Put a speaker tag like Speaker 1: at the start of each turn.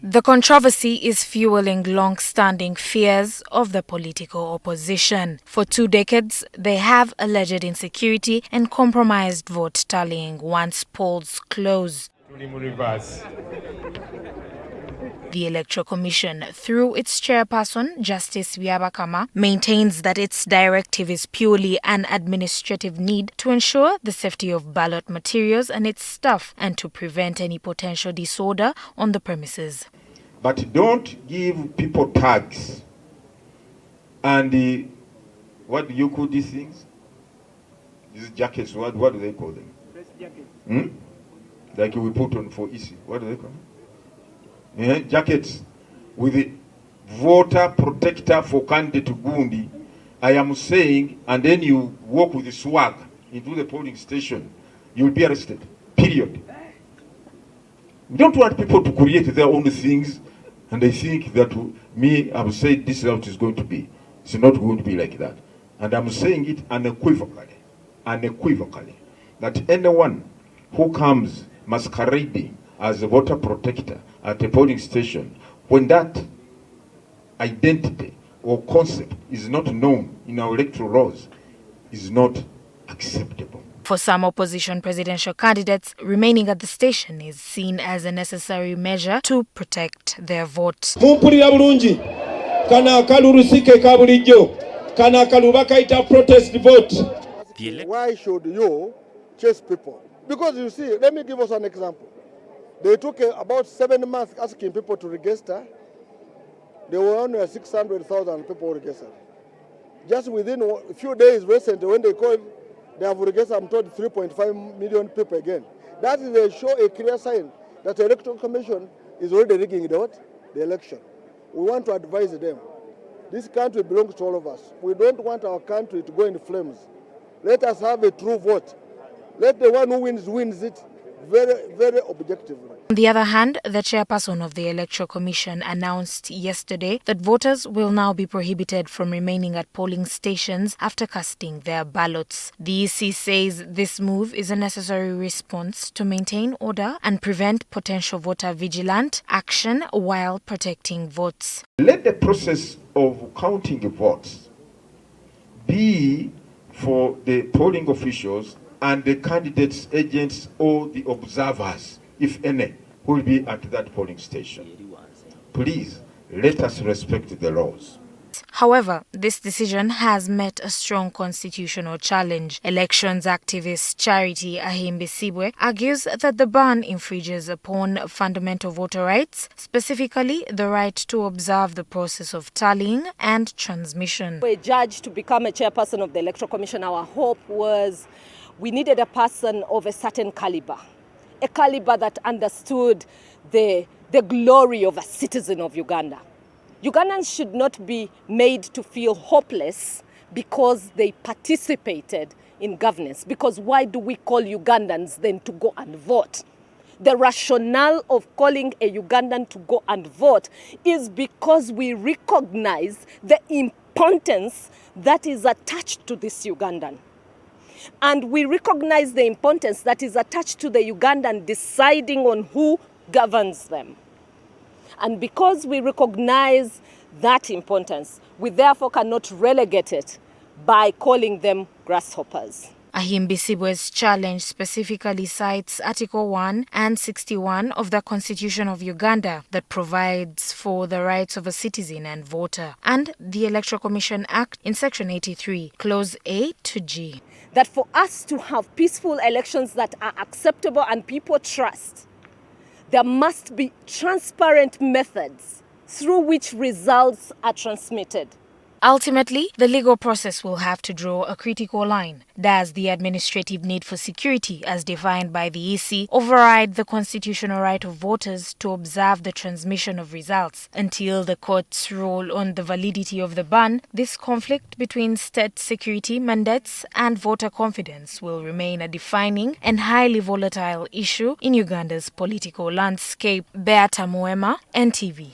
Speaker 1: The controversy is fueling long-standing fears of the political opposition. For 2 decades, they have alleged insecurity and compromised vote tallying once polls close. The Electoral Commission, through its chairperson, Justice Beata, maintains that its directive is purely an administrative need to ensure the safety of ballot materials and its staff and to prevent any potential disorder on the premises.
Speaker 2: But don't give people tags and what do you call these things? These jackets, what do they call them? Press jacket. Like we put on for easy. What do they call them? Jackets with the voter protector for candidate Gundi. I am saying, and then you walk with the swag into the polling station, you will be arrested. Period. We don't want people to create their own things, and they think that I will say this is how it is going to be. It's not going to be like that. And I'm saying it unequivocally, that anyone who comes masquerading as a voter protector at a polling station, when that identity or concept is not known in our electoral laws, is not acceptable.
Speaker 1: For some opposition presidential candidates, remaining at the station is seen as a necessary measure to protect their vote.
Speaker 3: Protest vote. Why should you chase people? Because you see, let me give us an example. They took about 7 months asking people to register. There were only 600,000 people registered. Just within a few days recently, when they called, they have registered, I'm told, 3.5 million people again. That is a clear sign that the Electoral Commission is already rigging the election. We want to advise them. This country belongs to all of us. We don't want our country to go in flames. Let us have a true vote. Let the one who wins it very, very objectively.
Speaker 1: On the other hand, the chairperson of the Electoral Commission announced yesterday that voters will now be prohibited from remaining at polling stations after casting their ballots. The EC says this move is a necessary response to maintain order and prevent potential voter vigilant action while protecting votes.
Speaker 2: Let the process of counting the votes be for the polling officials and the candidates, agents, or the observers, if any, who will be at that polling station. Please, let us respect the laws.
Speaker 1: However, this decision has met a strong constitutional challenge. Elections activist Charity Ahimbisibwe argues that the ban infringes upon fundamental voter rights, specifically the right to observe the process of tallying and transmission.
Speaker 4: For a judge to become a chairperson of the Electoral Commission, our hope was we needed a person of a certain caliber, a caliber that understood the glory of a citizen of Uganda. Ugandans should not be made to feel hopeless because they participated in governance. Because why do we call Ugandans then to go and vote? The rationale of calling a Ugandan to go and vote is because we recognize the importance that is attached to this Ugandan. And we recognize the importance that is attached to the Ugandan deciding on who governs them. And because we recognize that importance, we therefore cannot relegate it by calling them grasshoppers.
Speaker 1: Ahimbisibwe's challenge specifically cites Article 1 and 61 of the Constitution of Uganda that provides for the rights of a citizen and voter, and the Electoral Commission Act in Section 83, Clause A to G.
Speaker 4: That for us to have peaceful elections that are acceptable and people trust, there must be transparent methods through which results are transmitted.
Speaker 1: Ultimately, the legal process will have to draw a critical line. Does the administrative need for security, as defined by the EC, override the constitutional right of voters to observe the transmission of results? Until the courts rule on the validity of the ban, this conflict between state security mandates and voter confidence will remain a defining and highly volatile issue in Uganda's political landscape. Beata Muwema, NTV.